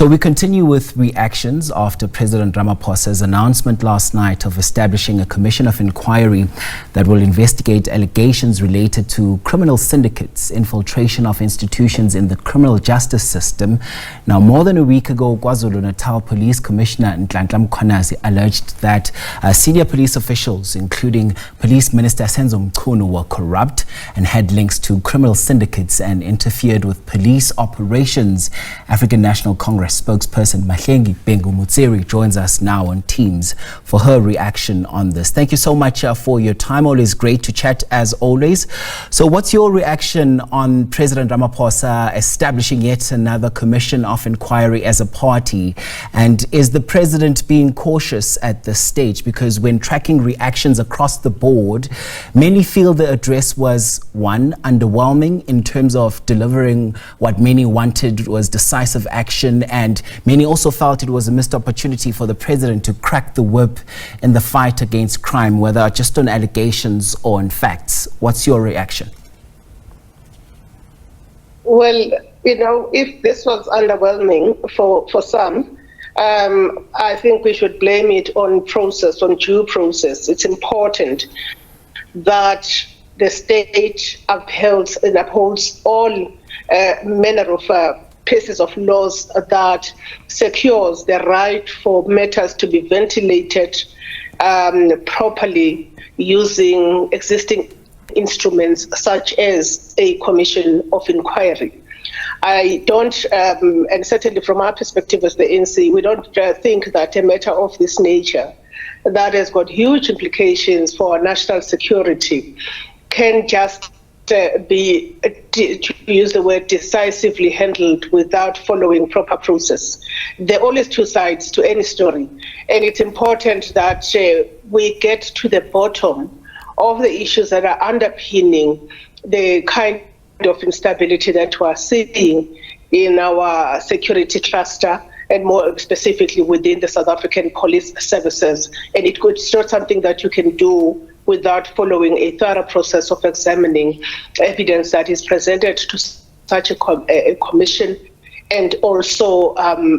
So we continue with reactions after President Ramaphosa's announcement last night of establishing a commission of inquiry that will investigate allegations related to criminal syndicates, infiltration of institutions in the criminal justice system. Now, more than a week ago, KwaZulu-Natal Police Commissioner Nhlanhla Mkhwanazi alleged that senior police officials, including Police Minister Senzo Mchunu, were corrupt and had links to criminal syndicates and interfered with police operations. African National Congress spokesperson Mahlengi Bhengu-Motsiri joins us now on Teams for her reaction on this. Thank you so much for your time. Always great to chat as always. So what's your reaction on President Ramaphosa establishing yet another commission of inquiry as a party? And is the president being cautious at this stage? Because when tracking reactions across the board, many feel the address was, one, underwhelming in terms of delivering what many wanted was decisive action, and many also felt it was a missed opportunity for the president to crack the whip in the fight against crime, whether just on allegations or on facts. What's your reaction? Well, if this was underwhelming for some, I think we should blame it on process, on due process. It's important that the state upholds all manner of pieces of laws that secures the right for matters to be ventilated properly using existing instruments such as a commission of inquiry. I don't, and certainly from our perspective as the ANC, we don't think that a matter of this nature that has got huge implications for our national security can just be, to use the word, decisively handled without following proper process. There are always two sides to any story, and it's important that we get to the bottom of the issues that are underpinning the kind of instability that we're seeing in our security cluster, and more specifically within the South African police services. And it's not something that you can do without following a thorough process of examining evidence that is presented to such a commission, and also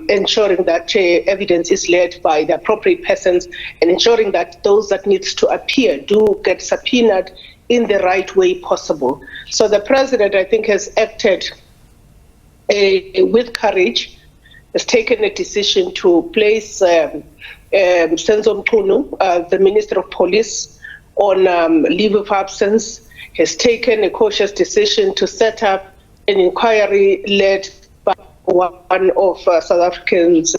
ensuring that evidence is led by the appropriate persons, and ensuring that those that needs to appear do get subpoenaed in the right way possible. So the president, I think, has acted with courage, has taken a decision to place Senzo Mchunu, the Minister of Police, on leave of absence, has taken a cautious decision to set up an inquiry led by one of South Africa's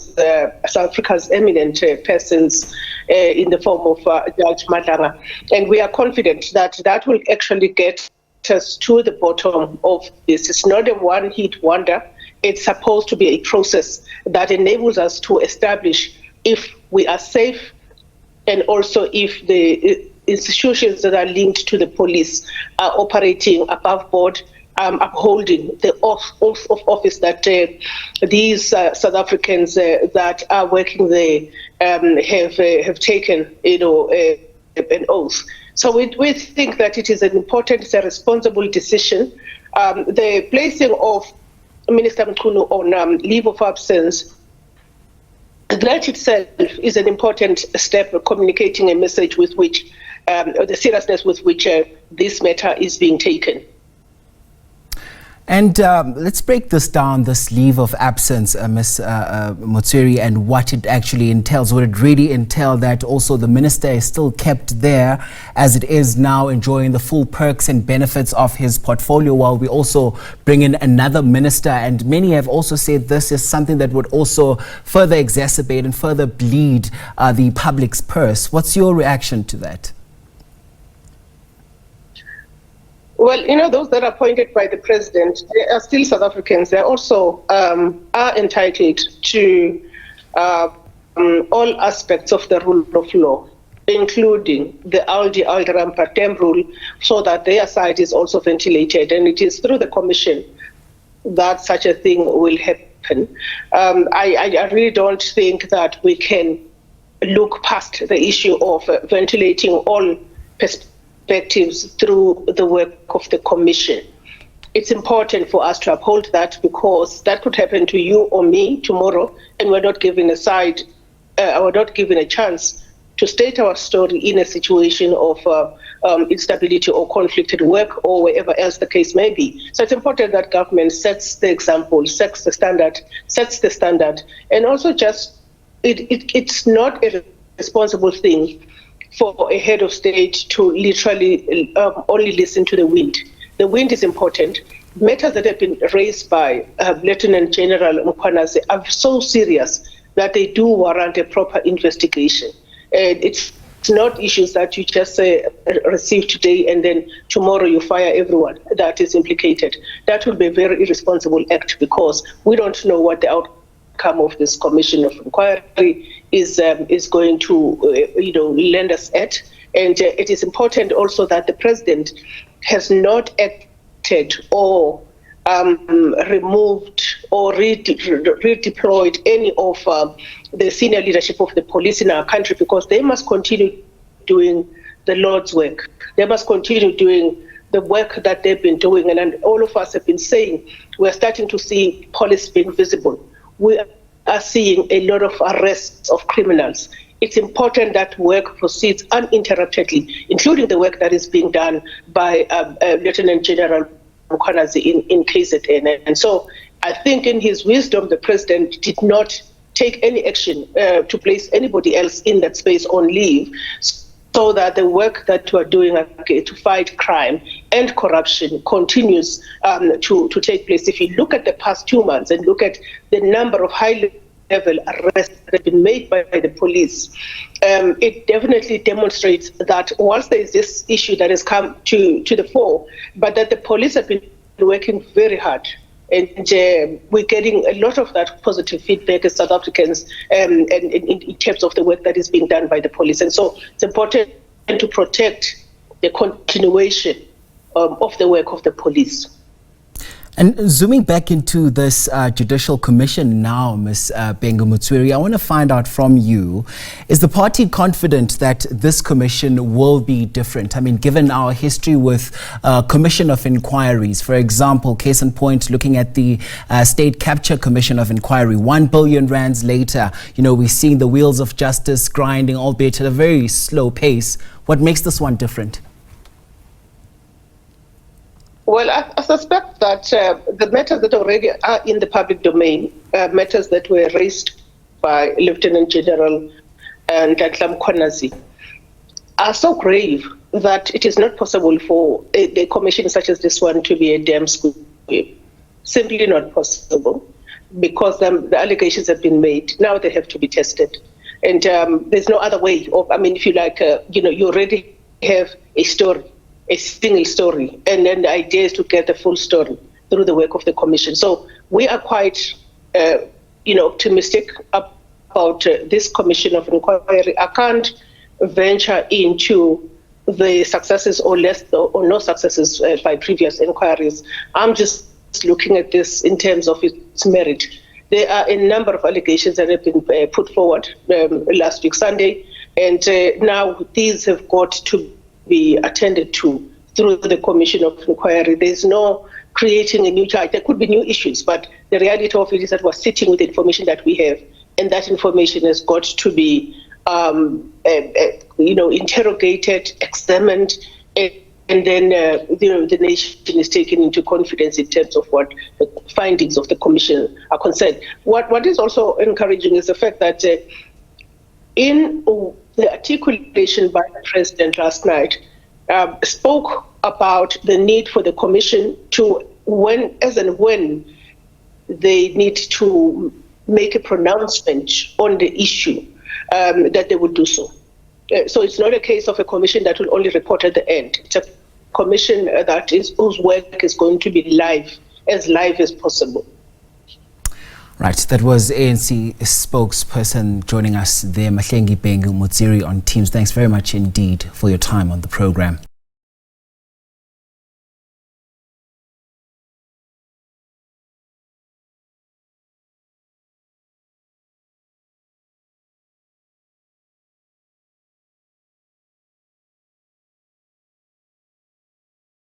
eminent persons in the form of Judge Nhlanhla. And we are confident that that will actually get us to the bottom of this. It's not a one-hit wonder. It's supposed to be a process that enables us to establish if we are safe, and also if the institutions that are linked to the police are operating above board, upholding the oath of office that these South Africans that are working there have taken, an oath. So we think that it is an important, it's a responsible decision. The placing of Minister Mchunu on leave of absence, that itself is an important step of communicating a message with which, the seriousness with which this matter is being taken. And let's break this down, this leave of absence, Ms. Motsiri, and what it actually entails. Would it really entail that also the minister is still kept there as it is now, enjoying the full perks and benefits of his portfolio, while we also bring in another minister? And many have also said this is something that would also further exacerbate and further bleed the public's purse. What's your reaction to that? Well, those that are appointed by the president, they are still South Africans. They also are entitled to all aspects of the rule of law, including the Aldi Alderam Partem rule, so that their side is also ventilated. And it is through the commission that such a thing will happen. I really don't think that we can look past the issue of ventilating all perspectives through the work of the commission. It's important for us to uphold that, because that could happen to you or me tomorrow, and we're not given we're not given a chance to state our story in a situation of instability or conflict at work or wherever else the case may be. So it's important that government sets the example, sets the standard, and also just it's not a responsible thing for a head of state to literally only listen to the wind. The wind is important. Matters that have been raised by Lieutenant General Mkhwanazi are so serious that they do warrant a proper investigation. And it's not issues that you just receive today and then tomorrow you fire everyone that is implicated. That will be a very irresponsible act, because we don't know what the outcome of this commission of inquiry is going to lend us at. And it is important also that the president has not acted or removed or redeployed any of the senior leadership of the police in our country, because they must continue doing the Lord's work. They must continue doing the work that they've been doing. And all of us have been saying we're starting to see police being visible. We are seeing a lot of arrests of criminals. It's important that work proceeds uninterruptedly, including the work that is being done by Lieutenant General Mkhwanazi in KZN. And so I think in his wisdom, the president did not take any action to place anybody else in that space on leave, so that the work that we are doing to fight crime and corruption continues to take place. If you look at the past 2 months and look at the number of high-level arrests that have been made by the police, it definitely demonstrates that whilst there is this issue that has come to the fore, but that the police have been working very hard. And we're getting a lot of that positive feedback as South Africans and in terms of the work that is being done by the police. And so it's important to protect the continuation of the work of the police. And zooming back into this judicial commission now, Ms. Bhengu-Motsiri, I want to find out from you, is the party confident that this commission will be different? I mean, given our history with commission of inquiries, for example, case in point, looking at the State Capture Commission of Inquiry, 1 billion rands later, we're seeing the wheels of justice grinding, albeit at a very slow pace. What makes this one different? Well, I suspect that the matters that already are in the public domain, matters that were raised by Lieutenant General Nhlanhla Mkhwanazi, are so grave that it is not possible for a commission such as this one to be a damn squib. Simply not possible, because the allegations have been made. Now they have to be tested. And there's no other way of, if you like, you already have a story, a single story, and then the idea is to get the full story through the work of the commission. So we are quite optimistic about this commission of inquiry. I can't venture into the successes or no successes by previous inquiries. I'm just looking at this in terms of its merit. There are a number of allegations that have been put forward last week Sunday, and now these have got to be attended to through the commission of inquiry. There's no creating a new charge. There could be new issues, but the reality of it is that we're sitting with the information that we have, and that information has got to be interrogated, examined, and then the nation is taken into confidence in terms of what the findings of the commission are concerned. What is also encouraging is the fact that in the articulation by the president last night, spoke about the need for the commission to, as and when they need to make a pronouncement on the issue, that they would do so. So it's not a case of a commission that will only report at the end. It's a commission whose work is going to be live as possible. Right, that was ANC spokesperson joining us there, Mahlengi Bhengu-Motsiri on Teams. Thanks very much indeed for your time on the program.